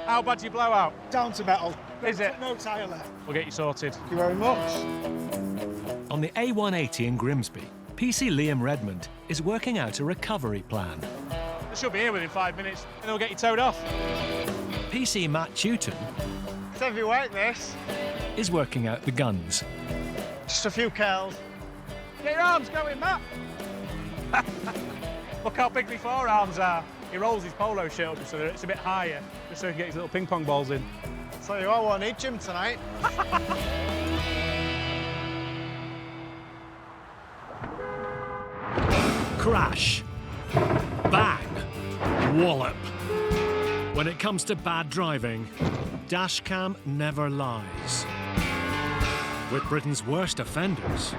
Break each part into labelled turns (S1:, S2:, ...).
S1: How bad's your blowout?
S2: Down to metal.
S1: Is it?
S2: No tyre left.
S1: We'll get you sorted.
S2: Thank you very much.
S3: On the A180 in Grimsby, PC Liam Redmond is working out a recovery plan.
S1: They should be here within 5 minutes and they'll get you towed off.
S3: PC Matt Chewton
S2: It's heavyweight, this.
S3: is working out the guns.
S2: Just a few curls.
S1: Get your arms going, Matt. Look how big my forearms are. He rolls his polo shirt up so that it's a bit higher, just so he can get his little ping pong balls in.
S2: So you all won't need gym tonight.
S3: Crash. Bang. Wallop. When it comes to bad driving, dashcam never lies. With Britain's worst offenders,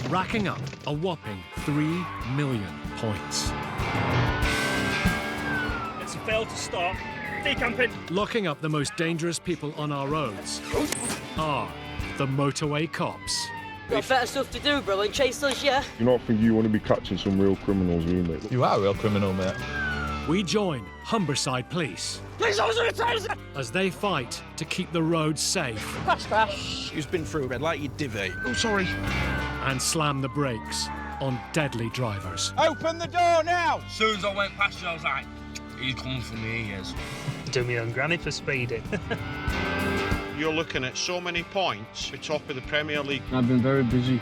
S3: racking up a whopping 3 million points.
S1: It's a fail to stop. Decamping.
S3: Locking up the most dangerous people on our roads are the Motorway Cops.
S4: Got better stuff to do, bro, than chase us, yeah?
S5: You not think you want to be catching some real criminals, you, mate?
S6: You are a real criminal, mate.
S3: We join Humberside Police
S4: Please, officer, a taser!
S3: as they fight to keep the roads safe
S4: Crash, crash.
S7: Who's been through red light, you divvy?
S5: Oh, sorry.
S3: and slam the brakes on deadly drivers.
S2: Open the door now!
S7: As soon as I went past you, I was like, he's coming for me, he is.
S1: Do me own granny for speeding.
S8: You're looking at so many points, the top of the Premier League.
S5: I've been very busy.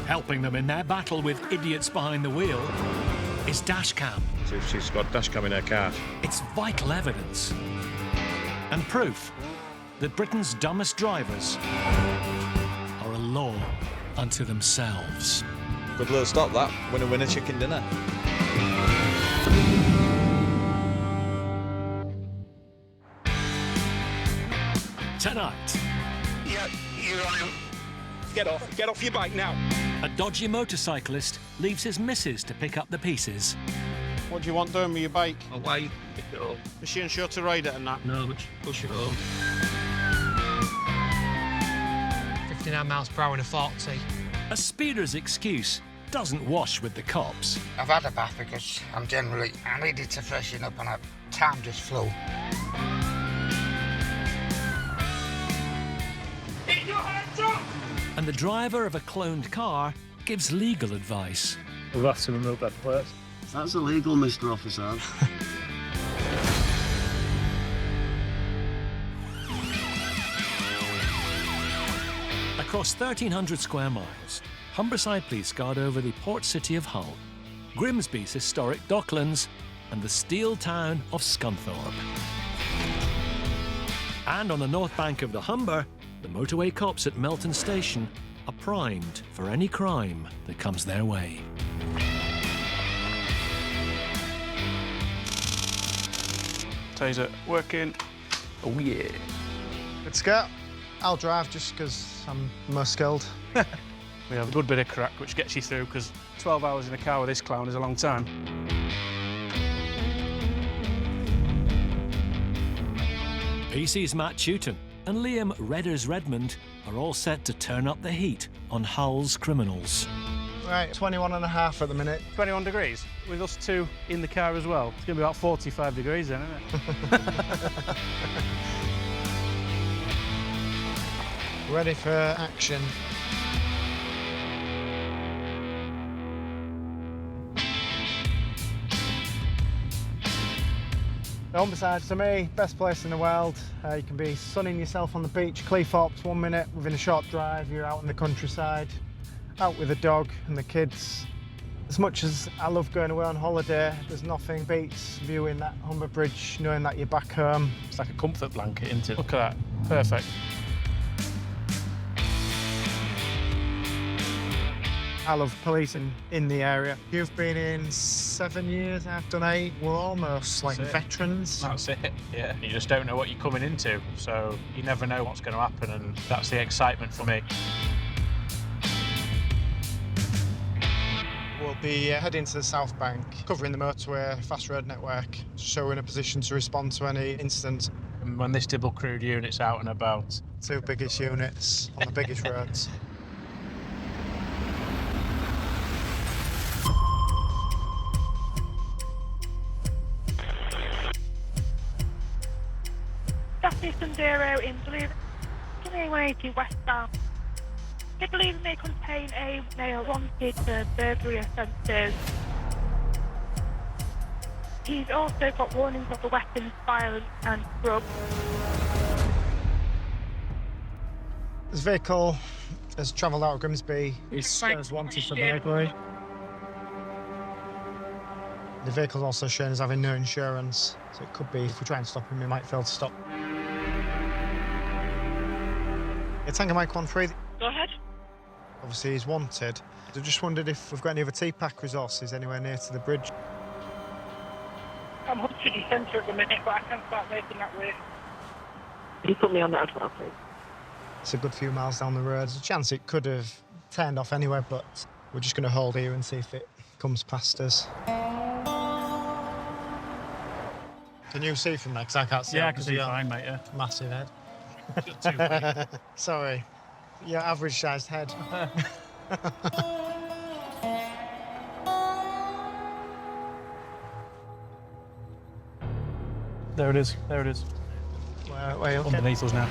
S3: Helping them in their battle with idiots behind the wheel is dashcam.
S8: So she's got dashcam in her car.
S3: It's vital evidence and proof that Britain's dumbest drivers are a law unto themselves.
S6: Good little stop, that. Winner, chicken dinner.
S3: Tonight,
S7: Yeah, you're on him. Get off your bike now.
S3: a dodgy motorcyclist leaves his missus to pick up the pieces.
S8: What do you want doing with your bike?
S7: Away. Pick it up.
S8: Is she unsure to ride it and that?
S7: No, but push it home.
S9: 59 miles per hour in a 40.
S3: A speeder's excuse doesn't wash with the cops.
S10: I've had a bath because I needed to freshen up and time just flew.
S1: Keep your hands up!
S3: And the driver of a cloned car gives legal advice.
S1: We'll have to remove that plate.
S5: That's illegal, Mr. Officer.
S3: Across 1,300 square miles, Humberside Police guard over the port city of Hull, Grimsby's historic docklands, and the steel town of Scunthorpe. And on the north bank of the Humber, the motorway cops at Melton Station are primed for any crime that comes their way.
S1: Taser working.
S6: Oh, yeah.
S2: Let's go. I'll drive just because I'm most skilled.
S1: We have a good bit of crack which gets you through because 12 hours in a car with this clown is a long time.
S3: PC's Matt Chewton and Liam Redders Redmond are all set to turn up the heat on Hull's criminals.
S2: Right, 21 and a half at the minute.
S1: 21 degrees, with us two in the car as well. It's going to be about 45 degrees then, isn't it?
S2: Ready for action. Humberside, to me, best place in the world. You can be sunning yourself on the beach, Cleethorpes 1 minute. Within a short drive, you're out in the countryside, out with the dog and the kids. As much as I love going away on holiday, there's nothing beats viewing that Humber Bridge, knowing that you're back home.
S1: It's like a comfort blanket, isn't it? Look at that, perfect.
S2: I love policing in the area. You've been in 7 years, I've done 8. We're almost like veterans.
S1: That's it, yeah. You just don't know what you're coming into, so you never know what's going to happen, and that's the excitement for me.
S2: We'll be heading to the South Bank, covering the motorway, fast road network, so we're in a position to respond to any incidents.
S1: And when this double crewed unit's out and about.
S2: 2 biggest units on the biggest roads.
S11: Southeastern Zero in Blue, A180 westbound. I believe may contain a male wanted for burglary offences. He's also got warnings of the weapons, violence and drugs.
S2: This vehicle has travelled out of Grimsby. It's wanted for burglary. The vehicle's also shown as having no insurance, so it could be, if we try and stop him, we might fail to stop. It's Tango Mike 13.
S11: Go ahead.
S2: Obviously, he's wanted. I just wondered if we've got any other TPAC resources anywhere near to the bridge.
S11: I'm Hunt City Centre at the minute, but I can start making that way.
S4: Can you put me on that as well, please?
S2: It's a good few miles down the road. There's a chance it could have turned off anyway, but we're just going to hold here and see if it comes past us. Can you see from there? Because I can't see.
S1: Yeah, I can see fine, mate, yeah.
S2: Massive head.
S1: Too funny.
S2: Sorry. Your average-sized head.
S1: There it is, there it is.
S2: Where are you looking?
S1: Underneath us now.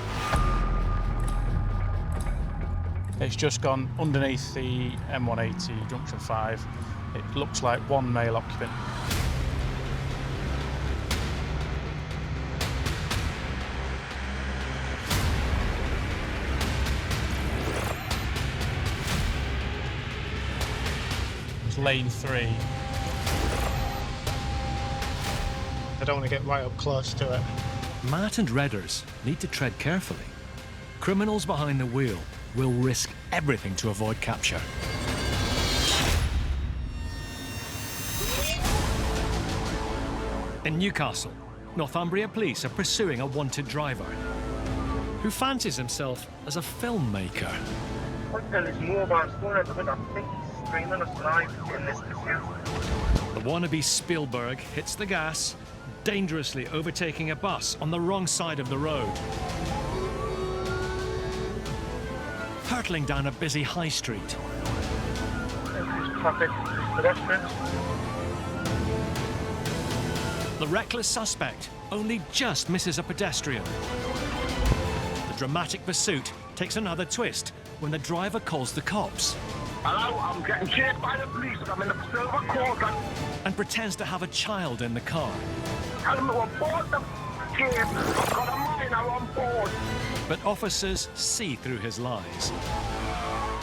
S1: It's just gone underneath the M180 junction 5. It looks like one male occupant. It's lane 3.
S2: I don't want to get right up close to it.
S3: Matt and Redders need to tread carefully. Criminals behind the wheel will risk everything to avoid capture. In Newcastle, Northumbria police are pursuing a wanted driver who fancies himself as a filmmaker. The wannabe Spielberg hits the gas, dangerously overtaking a bus on the wrong side of the road. Hurtling down a busy high street. The reckless suspect only just misses a pedestrian. The dramatic pursuit takes another twist when the driver calls the cops.
S7: Hello, I'm getting chased by the police and I'm in the silver quarter.
S3: And pretends to have a child in the car.
S7: Tell them to abort the game. I've got a minor on board.
S3: But officers see through his lies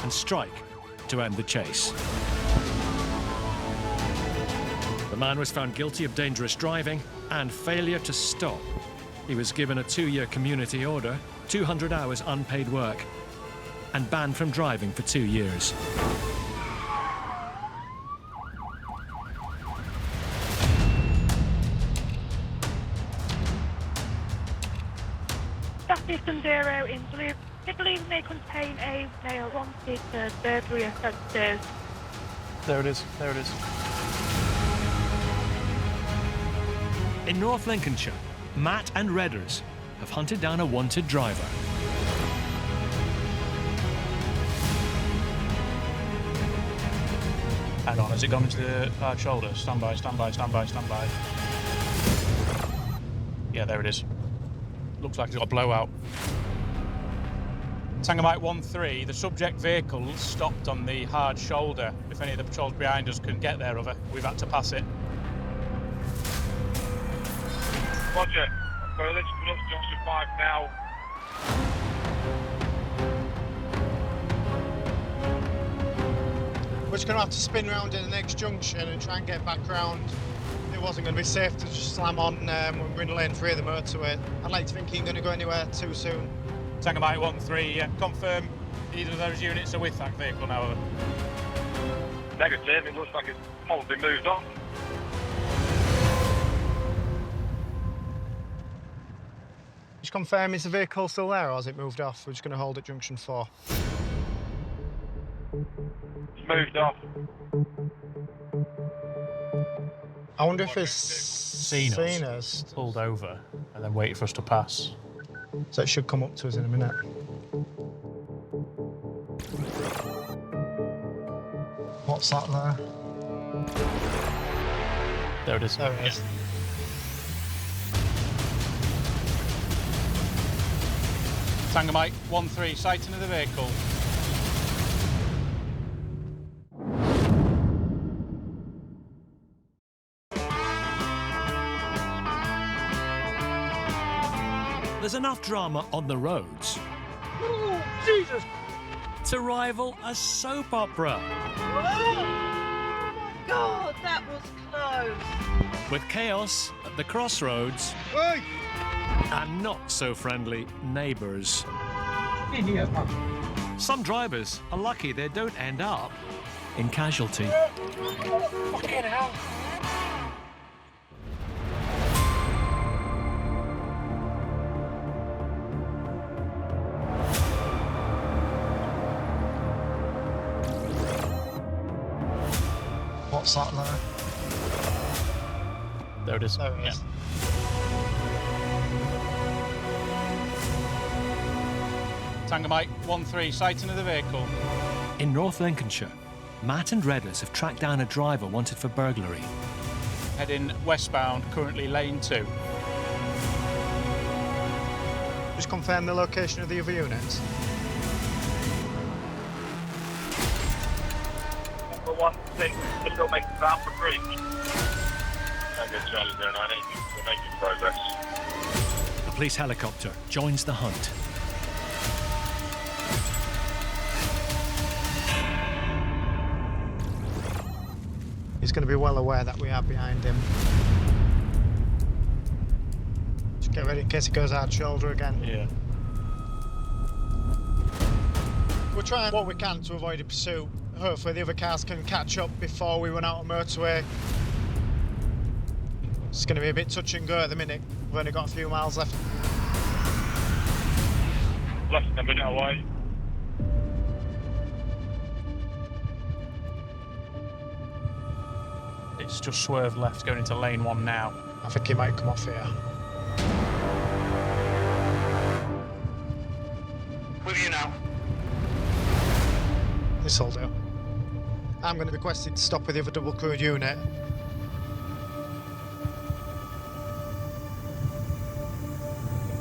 S3: and strike to end the chase. The man was found guilty of dangerous driving and failure to stop. He was given a 2-year community order, 200 hours unpaid work, and banned from driving for 2 years.
S11: Southeastern Zero in Blue, I believe may contain a male wanted for burglary offences.
S1: There it is, there it is.
S3: In North Lincolnshire, Matt and Redders have hunted down a wanted driver.
S1: Hang on, has it gone into the hard shoulder? Stand by, stand by, stand by, stand by. Yeah, there it is. Looks like it's got a blowout. Tango Mike 13, the subject vehicle stopped on the hard shoulder. If any of the patrols behind us couldn't get there, we've had to pass it.
S7: Roger. Well, let's put up junction 5 now.
S2: We're just going to have to spin round in the next junction and try and get back round. It wasn't going to be safe to just slam on when we're in lane 3 of the motorway. I'd like to think he ain't going to go anywhere too soon.
S1: Tango Mike 13, yeah, confirm either of those units are with that vehicle now.
S7: Negative, it looks like it's probably moved on.
S2: Just confirm, is the vehicle still there or has it moved off? We're just going to hold at junction 4.
S7: It's moved off.
S2: I wonder if it's seen us.
S1: Pulled over and then waited for us to pass.
S2: So it should come up to us in a minute. What's that there?
S1: There it is.
S2: There it is.
S1: Tango Mike 1-3, sighting of the vehicle.
S3: There's enough drama on the roads
S7: Oh, Jesus!
S3: to rival a soap opera.
S12: Oh my God, that was close.
S3: With chaos at the crossroads
S7: Hey!
S3: and not so friendly neighbours. Some drivers are lucky they don't end up in casualty.
S7: Fucking hell!
S2: What's that there?
S1: There it is.
S2: There it is.
S1: Tango Mike 1-3, sighting of the vehicle.
S3: In North Lincolnshire, Matt and Redders have tracked down a driver wanted for burglary.
S1: Heading westbound, currently lane 2.
S2: Just confirm the location of the other units.
S7: Number 1-6, just don't make it out for bridge. Okay, Charlie 09, we're making progress.
S3: A police helicopter joins the hunt.
S2: He's going to be well aware that we are behind him. Just get ready in case he goes hard shoulder again.
S1: Yeah.
S2: We're trying what we can to avoid a pursuit. Hopefully the other cars can catch up before we run out of motorway. It's going to be a bit touch and go at the minute. We've only got a few miles left.
S7: Less than a minute away.
S1: It's just swerved left, going into lane 1 now.
S2: I think he might come off here.
S7: With you now.
S2: This'll do. I'm going to request him to stop with the other double crewed unit.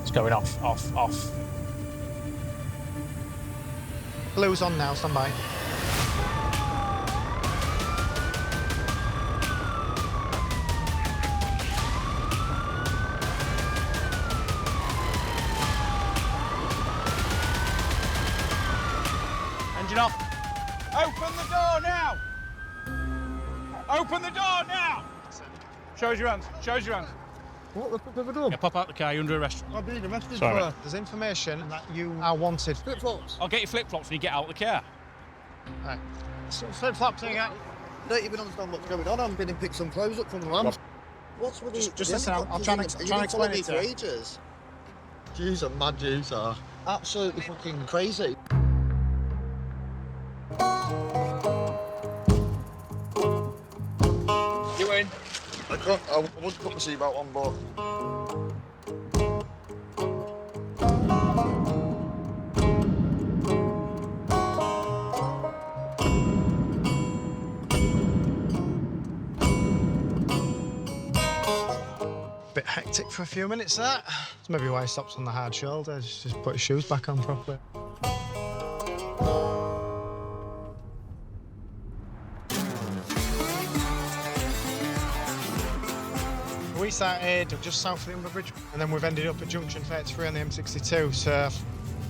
S1: It's going off.
S2: Blue's on now, stand by.
S1: Engine off. Open the door now! Open the door now! Shows your hands. Shows your hands.
S2: What the fuck have I done?
S1: Yeah, pop out the car. You're under arrest.
S2: I'm being arrested.
S1: Sorry.
S2: There's information that you are wanted. Flip-flops.
S1: I'll get your flip-flops when you get out of the car.
S2: Right. Flip-flops here.
S13: Don't even understand what's going on. I'm going to pick some clothes up from the van. What's with these?
S2: Just listen, I'm trying to explain it to you.
S13: Ages. Jews are mad, Jews are. Absolutely fucking crazy.
S7: You in?
S13: I wouldn't put my seatbelt on, but...
S2: Bit hectic for a few minutes, that. That's maybe why he stops on the hard shoulder. Just put his shoes back on properly. We started just south of the Humber Bridge, and then we've ended up at junction 33 on the M62, so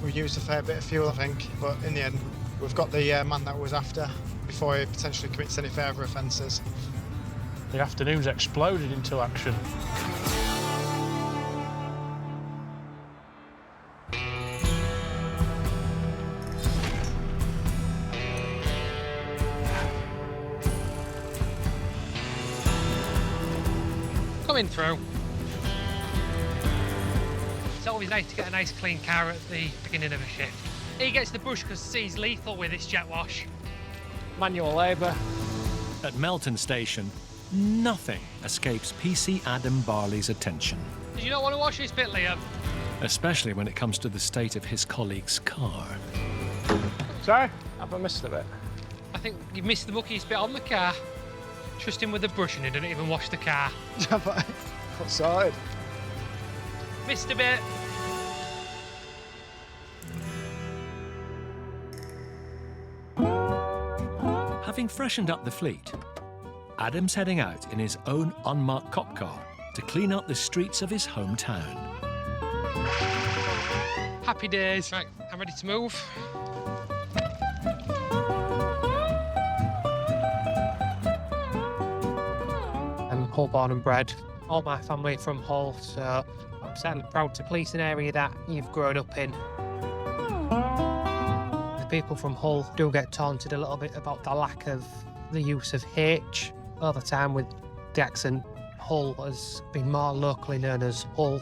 S2: we used a fair bit of fuel, I think, but in the end, we've got the man that was after before he potentially commits any further offences.
S1: The afternoon's exploded into action.
S9: Coming through. It's always nice to get a nice clean car at the beginning of a shift. He gets the brush because he's lethal with this jet wash.
S1: Manual labour.
S3: At Melton Station, nothing escapes PC Adam Barley's attention.
S9: Did you not want to wash this bit, Liam?
S3: Especially when it comes to the state of his colleague's car.
S1: Sorry? Have I missed a bit?
S9: I think you've missed the muckiest bit on the car. Trust him with the brush and he didn't even wash the car.
S2: Got sorted.
S9: Missed a bit.
S3: Having freshened up the fleet, Adam's heading out in his own unmarked cop car to clean up the streets of his hometown.
S9: Happy days. Right, I'm ready to move. I'm Hull born and bred. All my family from Hull, so I'm certainly proud to police an area that you've grown up in. The people from Hull do get taunted a little bit about the lack of the use of H all the time with the accent. Hull has been more locally known as Hull.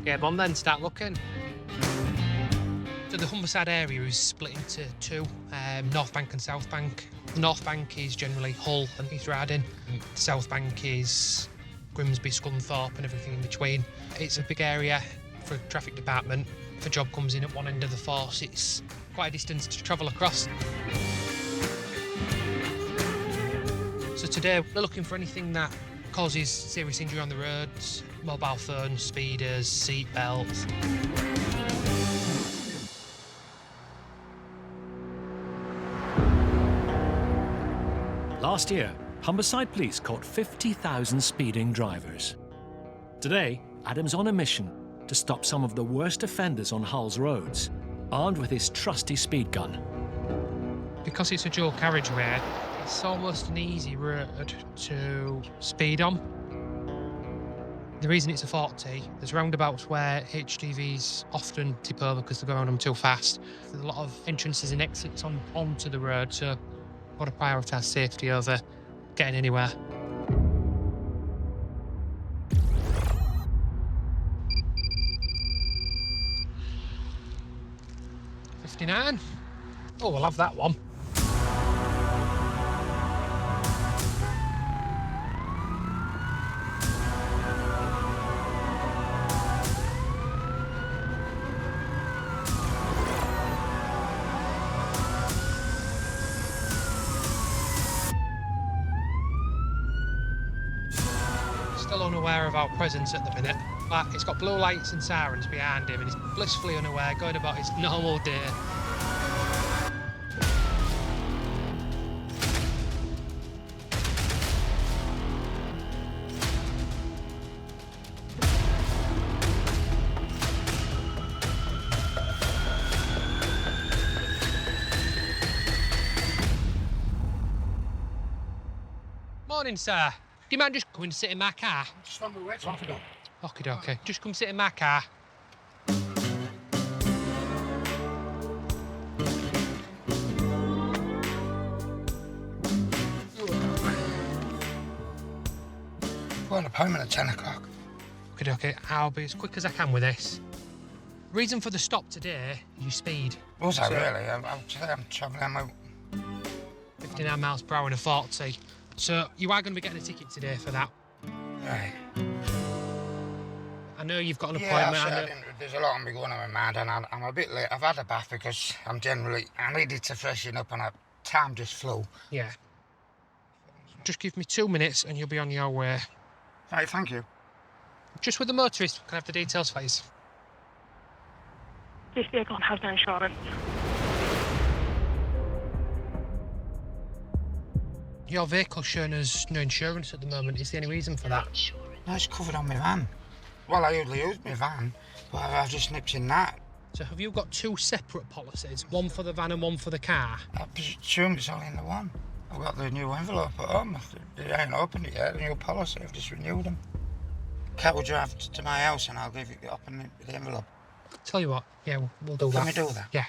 S9: Get on then, start looking. So the Humberside area is split into two, North Bank and South Bank. The North Bank is generally Hull and East Riding. The South Bank is Grimsby, Scunthorpe and everything in between. It's a big area for a traffic department. If a job comes in at one end of the force, it's quite a distance to travel across. So today we're looking for anything that causes serious injury on the roads, mobile phones, speeders, seat belts.
S3: Last year, Humberside Police caught 50,000 speeding drivers. Today, Adam's on a mission to stop some of the worst offenders on Hull's roads, armed with his trusty speed gun.
S9: Because it's a dual carriageway, it's almost an easy road to speed on. The reason it's a 40, there's roundabouts where HGVs often tip over because they're going on them too fast. There's a lot of entrances and exits onto the road, so I've got to prioritise safety over getting anywhere. $59. Oh, we'll have that one. Still unaware of our presence at the minute, but it's got blue lights and sirens behind him and he's blissfully unaware, going about his normal day. Morning, sir. Do you mind just coming to sit in my car?
S10: Just on the way to Okie
S9: Okay. Just come sit in my car.
S10: Got an appointment at 10 o'clock.
S9: Okay. I'll be as quick as I can with this. Reason for the stop today, you speed.
S10: Was I really? I'm travelling
S9: 59 miles per hour in a 40. So you are going to be getting a ticket today for that.
S10: Right.
S9: I know you've got an appointment.
S10: Yeah, there's a lot on me going on my mind and I'm a bit late. I've had a bath because I needed to freshen up and time just flew.
S9: Yeah. Just give me 2 minutes and you'll be on your way.
S10: Right, thank you.
S9: Just with the motorist, can I have the details, please?
S11: This vehicle has no insurance.
S9: Your vehicle's showing us no insurance at the moment. Is there any reason for that?
S10: No, it's covered on my van. Well, I usually use my van, but I've just nipped in that.
S9: So have you got two separate policies? One for the van and one for the car?
S10: I presume it's all in the one. I've got the new envelope at home. They ain't opened it yet, the new policy. I've just renewed them. Cat will drive to my house and I'll give it up in the envelope.
S9: Tell you what, yeah, we'll do that.
S10: Can we do that?
S9: Yeah.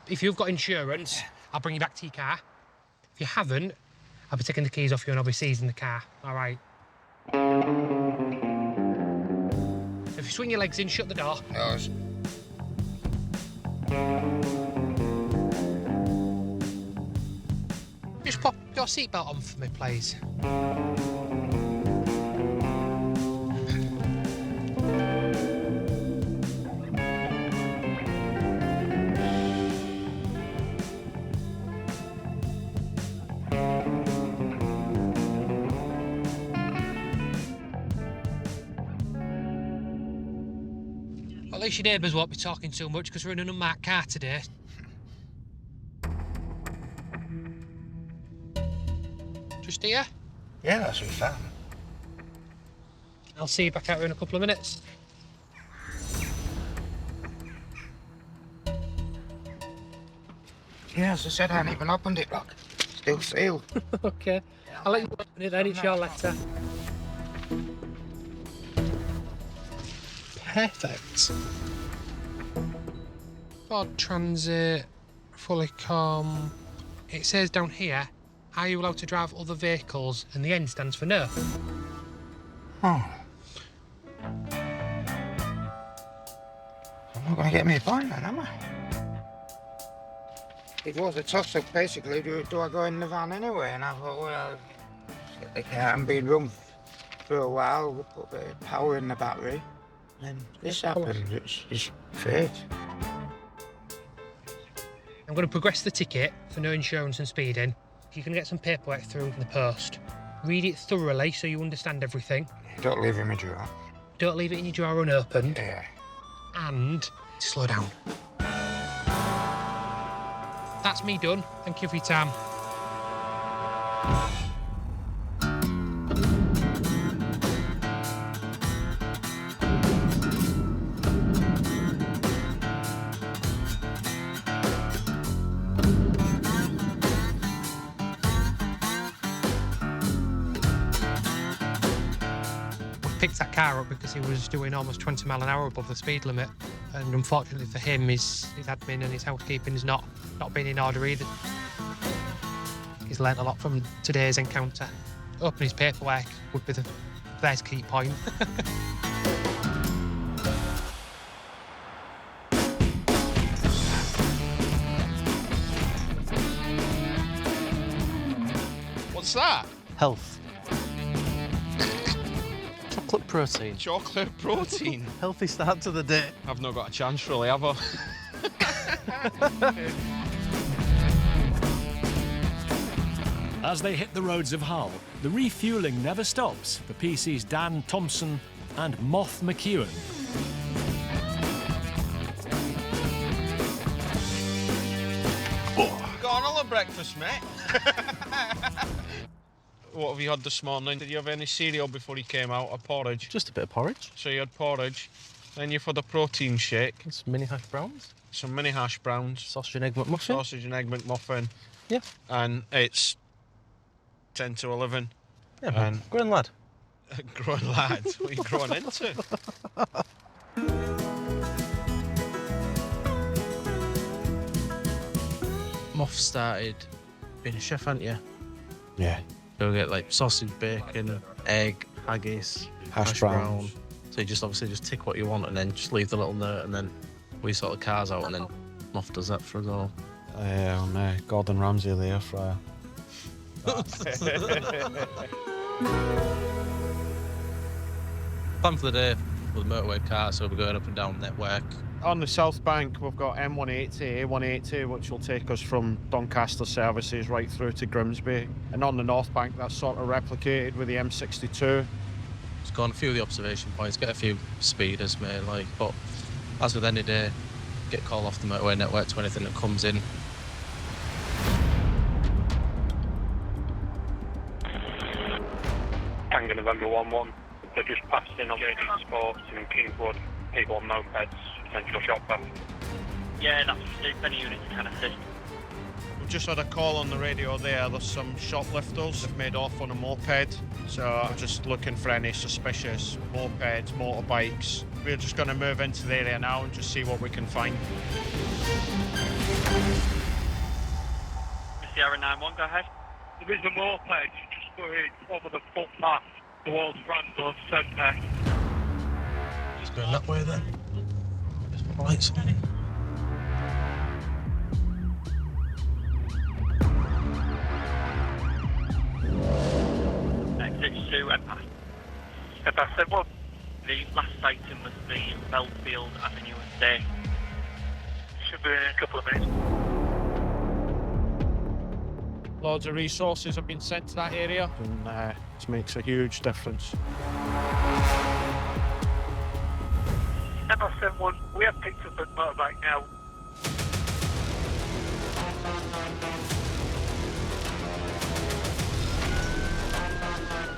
S9: If you've got insurance, I'll bring you back to your car. If you haven't, I'll be taking the keys off you and I'll be seizing the car. All right. If you swing your legs in, shut the door.
S10: No.
S9: Just pop your seatbelt on for me, please. At least your neighbours won't be talking too much because we're in an unmarked car today. Just here?
S10: Yeah, that's what we found.
S9: I'll see you back out here in a couple of minutes.
S10: Yeah, as I said, I hadn't even opened it, look. Still sealed.
S9: Okay. I'll let you open it then, it's your letter. Perfect. Ford Transit, fully calm. It says down here, are you allowed to drive other vehicles? And the N stands for no.
S10: Oh. I'm not going to get me a point then, am I? It was a toss-up, basically. Do I go in the van anyway? And I thought, well, the car hadn't been run for a while. We'll put a bit of power in the battery. And this happened. It's just fate.
S9: I'm going to progress the ticket for no insurance and speeding. You can get some paperwork through in the post. Read it thoroughly so you understand everything.
S10: Don't leave it in my drawer.
S9: Don't leave it in your drawer unopened.
S10: Yeah.
S9: And slow down. That's me done. Thank you for your time. Picked that car up because he was doing almost 20 mile an hour above the speed limit, and unfortunately for him, his admin and his housekeeping has not been in order either. He's learnt a lot from today's encounter. Opening his paperwork would be the first key point.
S8: What's that?
S14: Health. Chocolate protein.
S8: Chocolate protein.
S14: Healthy start to the day.
S8: I've not got a chance really, have I?
S3: As they hit the roads of Hull, the refuelling never stops for PC's Dan Thompson and Moth McEwen.
S8: Got another breakfast, mate. What have you had this morning? Did you have any cereal before you came out, or porridge?
S14: Just a bit of porridge.
S8: So you had porridge, then you've had a protein shake.
S14: Some mini hash browns.
S8: Some mini hash browns.
S14: Sausage and egg McMuffin.
S8: Sausage and egg McMuffin.
S14: Yeah.
S8: And it's 10 to 11.
S14: Yeah, man. Growing lad.
S8: Growing lad? What are you growing into?
S14: Moth started being a chef, hadn't you?
S6: Yeah.
S14: You'll get like sausage, bacon, egg, haggis,
S6: Hash browns.
S14: So you just obviously just tick what you want and then just leave the little note, and then we sort the cars out, and then Moth does that for us all.
S6: Gordon Ramsay, the air fryer.
S14: Plan for the day with the motorway car, so we're going up and down network.
S8: On the south bank, we've got M180, A180, which will take us from Doncaster services right through to Grimsby. And on the north bank, that's sort of replicated with the M62.
S14: Just go on a few of the observation points, get a few speeders, mate, like, but as with any day, get call off the motorway network to anything that comes in.
S7: Tango November 11. They just passed in on Jadon Sports in Kingswood. People on mopeds, potential shopper. Yeah, that's the units can assist.
S8: We've just had a call on the radio there. There's some shoplifters that made off on a moped. So I'm just looking for any suspicious mopeds, motorbikes. We're just going to move into the area now and just see what we can find.
S7: Sierra 9-1, go ahead. There is a moped just going over the footpath towards Randolph Centre.
S14: Just going that way then. Just put lights on.
S7: Exit 2 and past. If I said what? The last item was the Belfield Avenue estate. Should be in a couple of minutes.
S1: Loads of resources have been sent to that area, and it makes a huge difference.
S7: ML71, we have picked up a motorbike now.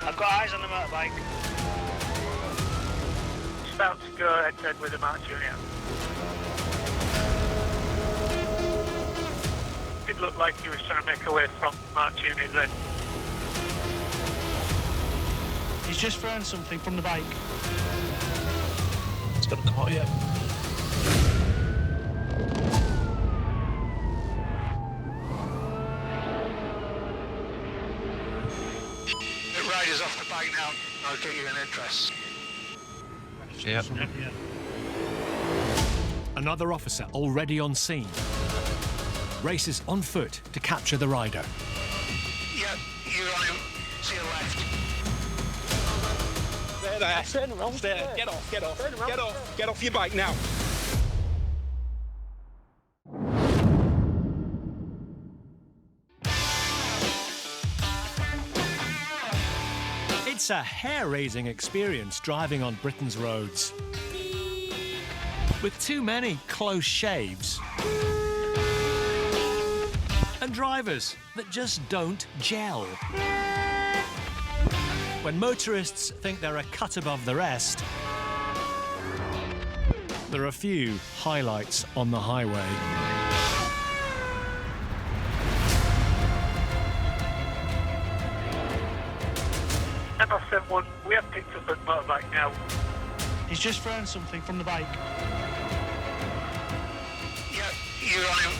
S15: I've got eyes on the motorbike.
S7: Just about to go head-to-head with a Mark Junior. It looked like he was trying to make away from Mark Junior then.
S15: He's just thrown something from the bike.
S14: It's got a car, yeah.
S15: The rider's off the bike now. I'll get you an address.
S14: Yep.
S3: Another officer already on scene. Races on foot to capture the rider.
S15: Yep, you're on him. To your left.
S16: There. Turn around. There. Get off. Get off. Get off. Get off your bike now.
S3: It's a hair-raising experience driving on Britain's roads. With too many close shaves. And drivers that just don't gel. When motorists think they're a cut above the rest, there are a few highlights on the highway.
S7: ML71, we have picked up a motorbike now.
S15: He's just thrown something from the bike.
S7: Yep, you're on him.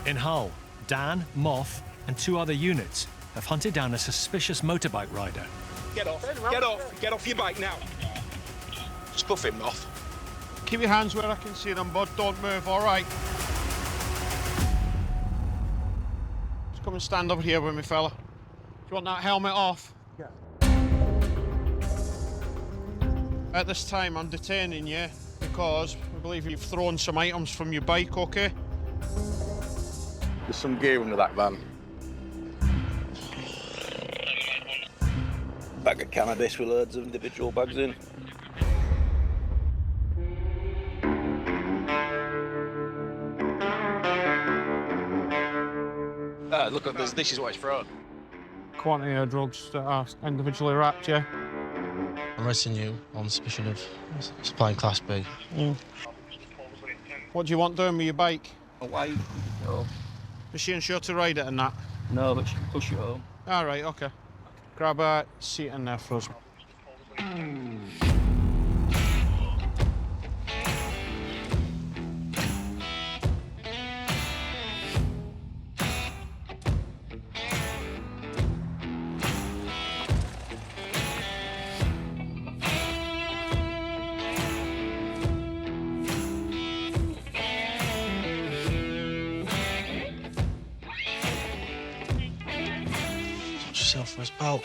S3: In Hull, Dan, Moth and 2 other units have hunted down a suspicious motorbike rider.
S16: Get off. Get off. Get off your bike now. Scuff him off.
S8: Keep your hands where I can see them, bud. Don't move, all right? Just come and stand over here with me, fella. Do you want that helmet off?
S2: Yeah.
S8: At this time, I'm detaining you because we believe you've thrown some items from your bike, OK?
S13: There's some gear under that van. Bag of cannabis with loads of individual bags in. Look at this. This is what it's thrown.
S8: Quantity of drugs that are individually wrapped, yeah?
S14: I'm arresting you on suspicion of supplying Class B.
S8: What do you want doing with your bike?
S13: Why? No.
S8: Is she insured to ride it and that?
S13: No, but she can push you home.
S8: All right, OK. Grab a seat in there for us.
S14: Watch yourself for his belt.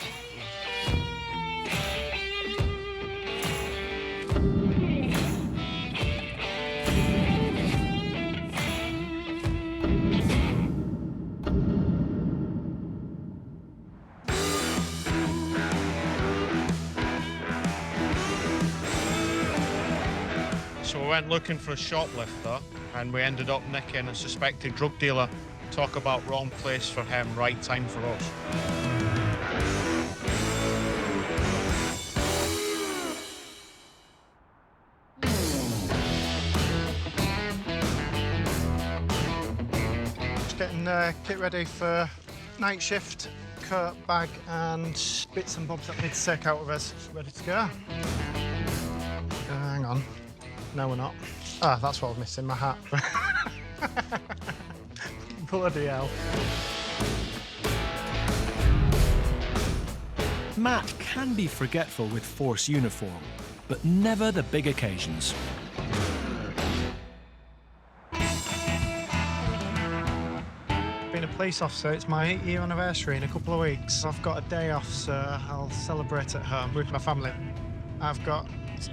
S8: So we went looking for a shoplifter and we ended up nicking a suspected drug dealer. Talk about wrong place for him, right time for us.
S2: Just getting kit ready for night shift. Coat, bag and bits and bobs that we need to take out with us. Ready to go. Hang on. No, we're not. Ah, that's what I was missing, my hat. Bloody hell.
S3: Matt can be forgetful with force uniform, but never the big occasions.
S2: Being a police officer, it's my 8-year anniversary in a couple of weeks. I've got a day off, so I'll celebrate at home with my family. I've got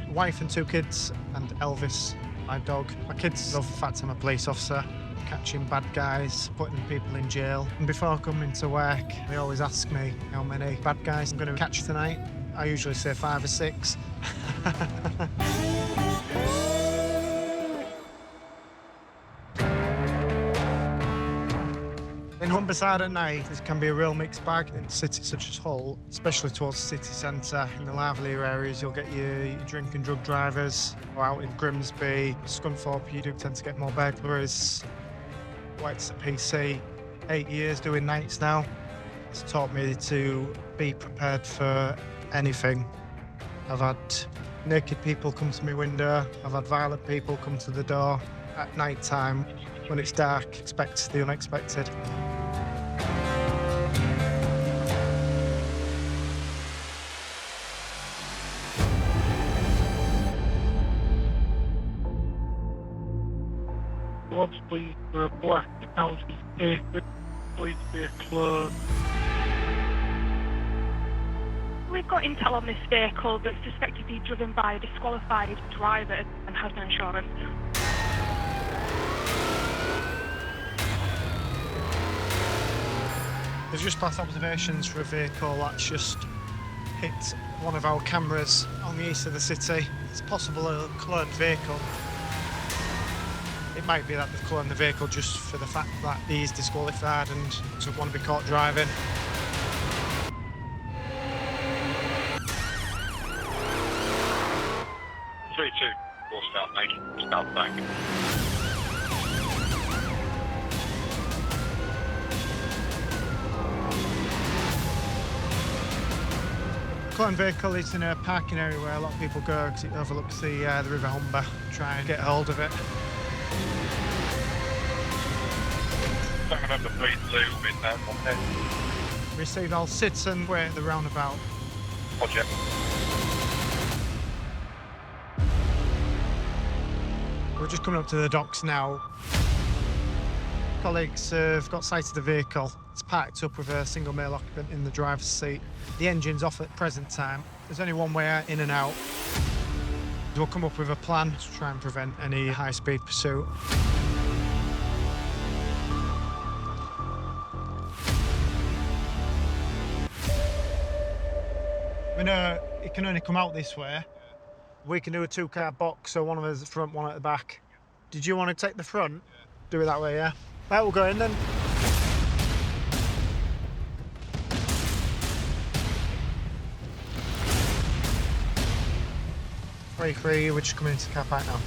S2: a wife and 2 kids, and Elvis, my dog. My kids love the fact I'm a police officer, catching bad guys, putting people in jail. And before coming to work, they always ask me how many bad guys I'm going to catch tonight. I usually say 5 or 6. Humberside at night, this can be a real mixed bag. In cities such as Hull, especially towards the city centre, in the livelier areas, you'll get your drink and drug drivers. Or out in Grimsby, Scunthorpe, you do tend to get more burglaries. White's at PC, 8 years doing nights now. It's taught me to be prepared for anything. I've had naked people come to my window. I've had violent people come to the door. At night time, when it's dark, expect the unexpected.
S7: Lots please for a black Audi A3, please be closed.
S11: We've got intel on this vehicle that's suspected to be driven by a disqualified driver and has no insurance.
S2: There's just past observations for a vehicle that's just hit one of our cameras on the east of the city. It's possible a cloned vehicle. It might be that they've cloned the vehicle just for the fact that he's disqualified and doesn't want to be caught driving.
S7: We'll start, mate. Start back.
S2: Cloned vehicle is in a parking area where a lot of people go because it overlooks the River Humber. Try and get hold of it.
S7: November 32, midnight, okay.
S2: Received all citizen, we're at the roundabout.
S7: Roger.
S2: We're just coming up to the docks now. Colleagues have got sight of the vehicle. It's parked up with a single male occupant in the driver's seat. The engine's off at present time. There's only one way in and out. We'll come up with a plan to try and prevent any high-speed pursuit. We know it can only come out this way. We can do a two-car box, so one of us at the front, one at the back. Did you want to take the front? Do it that way, yeah? Right, we'll go in then. Free, we're just coming into the car park now.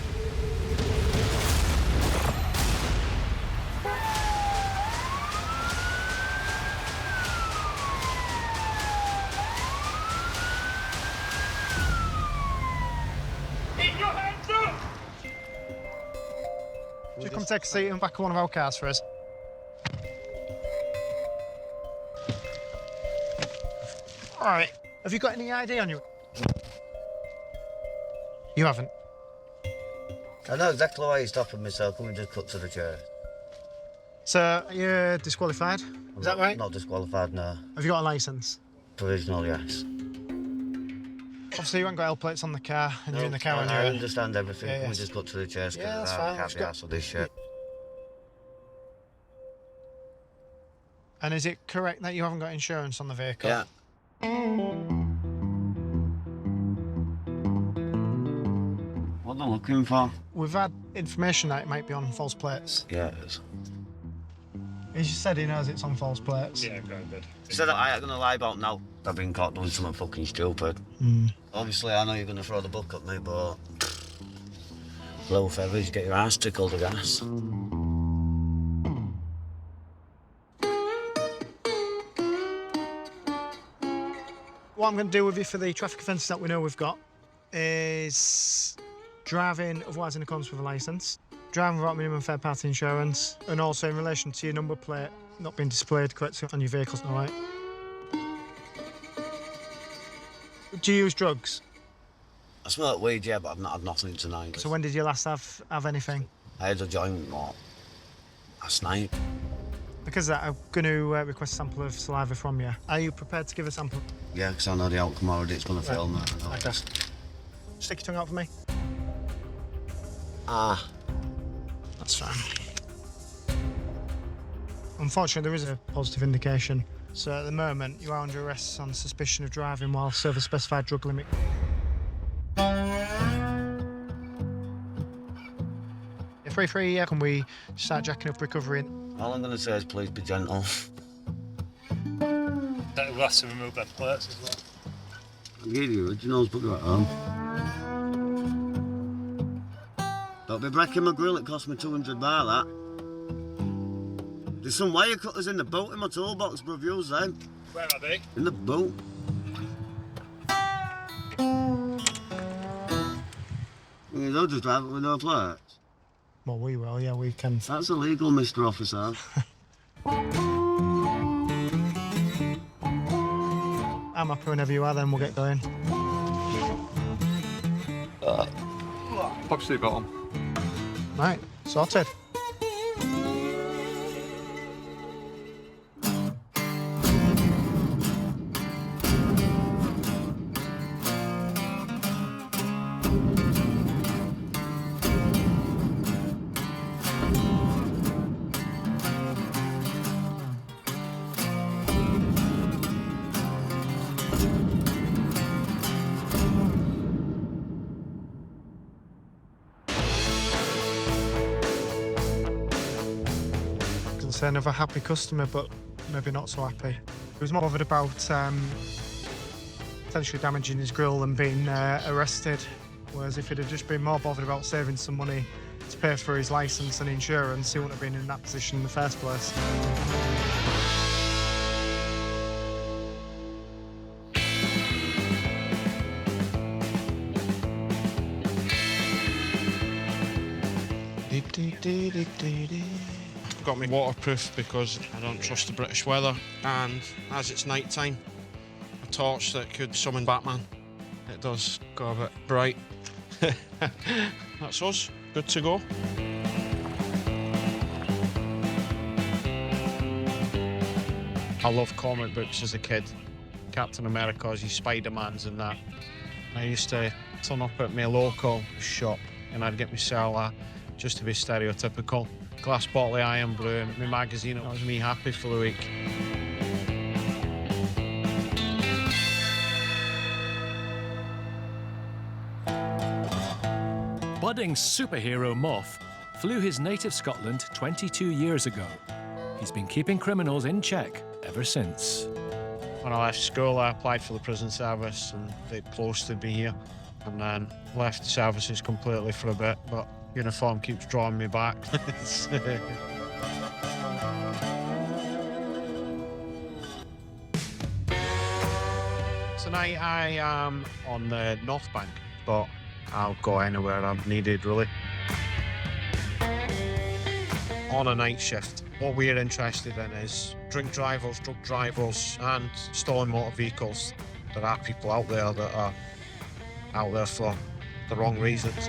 S2: Would you come take a seat in the back of one of our cars for us? All right. Have you got any ID on you? You haven't?
S17: I know exactly why you're stopping me, so can we just cut to the chair?
S2: So, you're disqualified? Is that right?
S17: Not disqualified, no.
S2: Have you got a licence?
S17: Provisional, yes.
S2: Obviously, you haven't got L plates on the car, and you're in the car
S17: I
S2: anyway.
S17: understand everything.
S2: Yeah,
S17: Can we
S2: yes.
S17: just cut to the chase?
S2: Yeah, that's fine.
S17: Can't be arsed with this shit.
S2: And is it correct that you haven't got insurance on the vehicle?
S17: Yeah. What are they looking for?
S2: We've had information that it might be on false plates.
S17: Yeah, it is.
S2: He just said he knows it's on false plates.
S17: Yeah, very good. He said that I ain't gonna lie about now. I've been caught doing something fucking stupid. Obviously, I know you're gonna throw the book at me, but little feathers, you get your ass tickled, I guess.
S2: What I'm going to do with you for the traffic offences that we know we've got is driving otherwise in accordance with a licence, driving without minimum third party insurance, and also in relation to your number plate not being displayed correctly on your vehicles, all right? Do you use drugs?
S17: I smoke weed, yeah, but I've not had nothing tonight.
S2: So when did you last have anything?
S17: I had a joint, last night.
S2: Because of that, I'm going to request a sample of saliva from you. Are you prepared to give a sample?
S17: Yeah, because I know the outcome already, it's going to fail me.
S2: Okay. Stick your tongue out for me.
S17: Ah.
S2: That's fine. Unfortunately, there is a positive indication. So at the moment, you are under arrest on suspicion of driving whilst over specified drug limit. You're free, yeah. Can we start jacking up recovery?
S17: All I'm going to say is please be gentle.
S18: That will have to remove their plates as well.
S17: I'll give you the originals, but they're at home. Don't be breaking my grill, it cost me 200 bar, that. There's some wire cutters in the boot in my toolbox, bruv, use them.
S18: Where are they?
S17: In the boot. You don't just drive it with no plates.
S2: Well, we will, yeah, we can.
S17: That's illegal, Mr. Officer.
S2: I'm happy whenever you are, then we'll get going.
S19: Pop to the bottom.
S2: Right, sorted. Say another happy customer, but maybe not so happy. He was more bothered about potentially damaging his grill than being arrested, whereas if he'd have just been more bothered about saving some money to pay for his licence and insurance, he wouldn't have been in that position in the first place.
S8: Got me waterproof because I don't trust the British weather, and as it's night time, a torch that could summon Batman. It does go a bit bright. That's us, good to go. I loved comic books as a kid. Captain America's, your Spider-Mans and that. I used to turn up at my local shop and I'd get myself just to be stereotypical. Glass bottle of Iron Brew and my magazine. That was me happy for the week.
S3: Budding superhero Moth flew his native Scotland 22 years ago. He's been keeping criminals in check ever since.
S8: When I left school, I applied for the prison service and they posted me here. And then left the services completely for a bit, but uniform keeps drawing me back. Tonight I am on the North Bank, but I'll go anywhere I'm needed, really. On a night shift, what we're interested in is drink drivers, drug drivers, and stolen motor vehicles. There are people out there that are out there for the wrong reasons.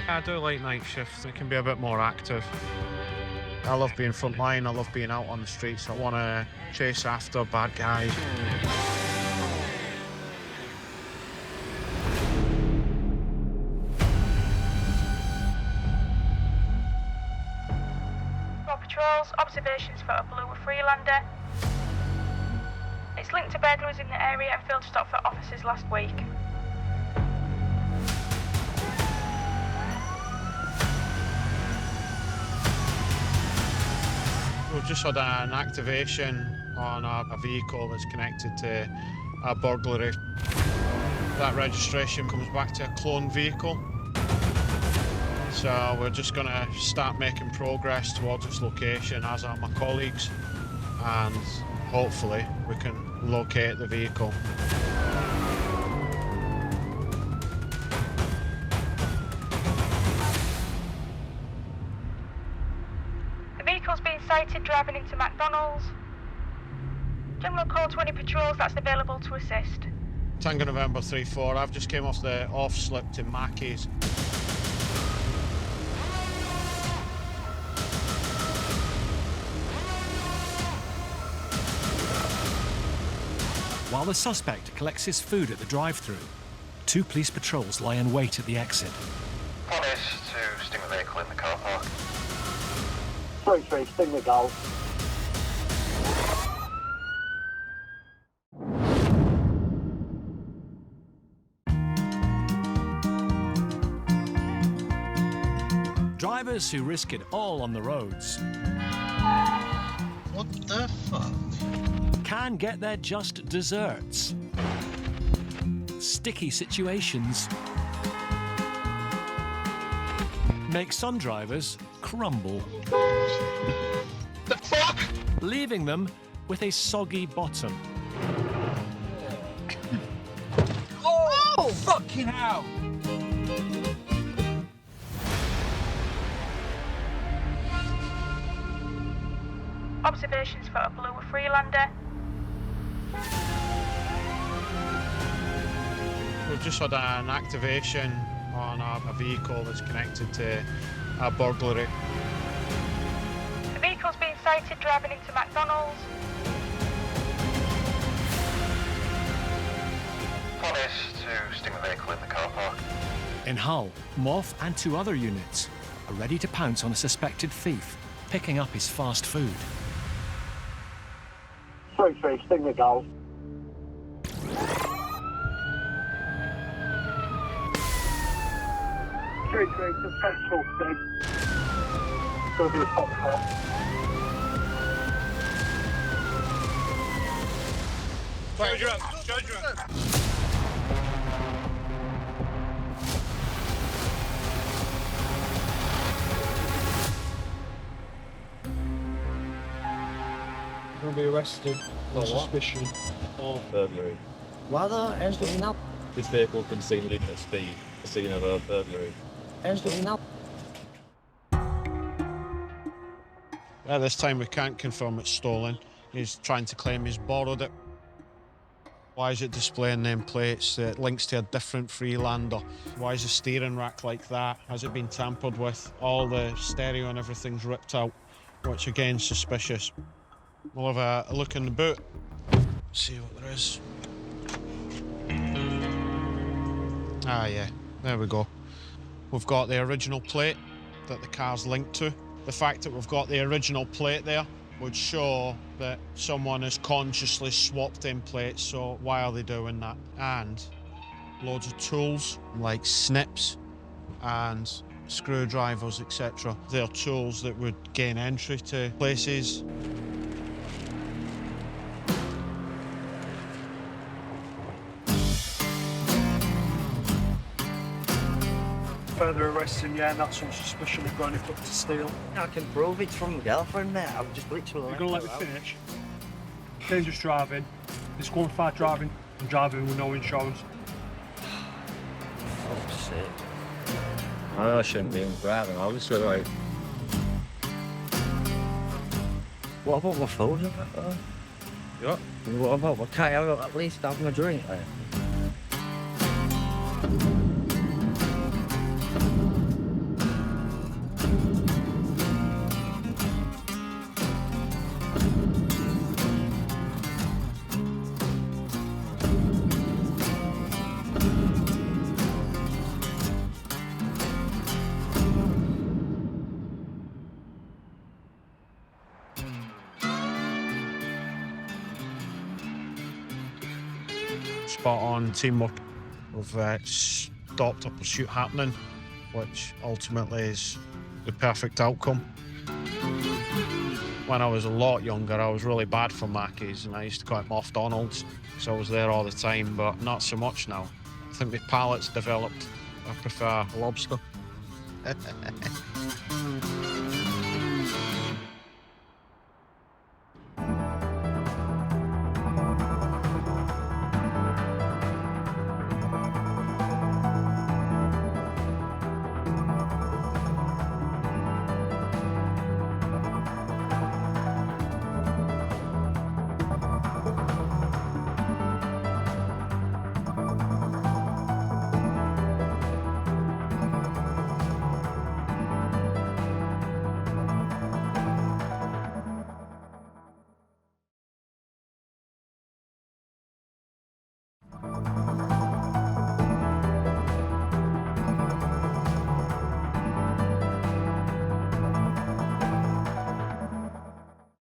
S8: I do like night shifts. It can be a bit more active. I love being frontline. I love being out on the streets. I want to chase after bad guys.
S11: Road patrols, observations for a blue Freelander. It's linked to burglaries in the area and field stop for officers last week.
S8: We've just had an activation on a vehicle that's connected to a burglary. That registration comes back to a cloned vehicle. So we're just going to start making progress towards its location, as are my colleagues, and hopefully we can locate the vehicle.
S11: Sighted driving into McDonald's. General call 20 patrols, that's available to assist.
S8: Tango November 3-4, I've just came off the off-slip to Mackey's.
S3: While the suspect collects his food at the drive-thru, 2 police patrols lie in wait at the exit.
S15: Police to sting the vehicle in the car park.
S20: 3-3, sting the goal.
S3: Drivers who risk it all on the roads.
S6: What the fuck?
S3: Can get their just desserts. Sticky situations make some drivers crumble.
S15: The fuck?
S3: Leaving them with a soggy bottom.
S15: Oh, fucking hell!
S11: Observations for a blue Freelander.
S8: We've just had an activation on a vehicle that's connected to a burglary.
S11: The vehicle's been sighted driving into McDonald's.
S15: Honest to sting the vehicle in the car park.
S3: In Hull, Moth and 2 other units are ready to pounce on a suspected thief, picking up his fast food.
S20: 3-3, sting the Golf. Successful sting. Go to the top car.
S16: Charge her up, charge her up.
S13: Going to be arrested on suspicion of burglary.
S21: Why the hell's doing now?
S13: This vehicle has been seen leaving at speed, the scene of a burglary.
S21: Hell's doing now?
S8: At this time, we can't confirm it's stolen. He's trying to claim he's borrowed it. Why is it displaying name plates that links to a different Freelander? Why is the steering rack like that? Has it been tampered with? All the stereo and everything's ripped out, which again, suspicious. We'll have a look in the boot, see what there is. Ah, yeah, there we go. We've got the original plate that the car's linked to. The fact that we've got the original plate there would show that someone has consciously swapped in plates, so why are they doing that? And loads of tools like snips and screwdrivers, etc. They're tools that would gain entry to places.
S13: Further arresting, yeah, and that's on suspicion of going up to steal.
S21: I can prove it's from my girlfriend, mate. I've just literally...
S13: You're going to let me finish? Dangerous driving, disqualified driving, and driving with no insurance.
S21: Oh, shit.
S22: I shouldn't be driving, obviously, like...
S21: What about my phone?
S22: Yeah.
S21: What about my car? I'll at least have my drink, like.
S8: Spot on teamwork. We've stopped a pursuit happening, which ultimately is the perfect outcome. When I was a lot younger, I was really bad for Mackies and I used to call it McDonald's, so I was there all the time, but not so much now. I think my palate's developed. I prefer lobster.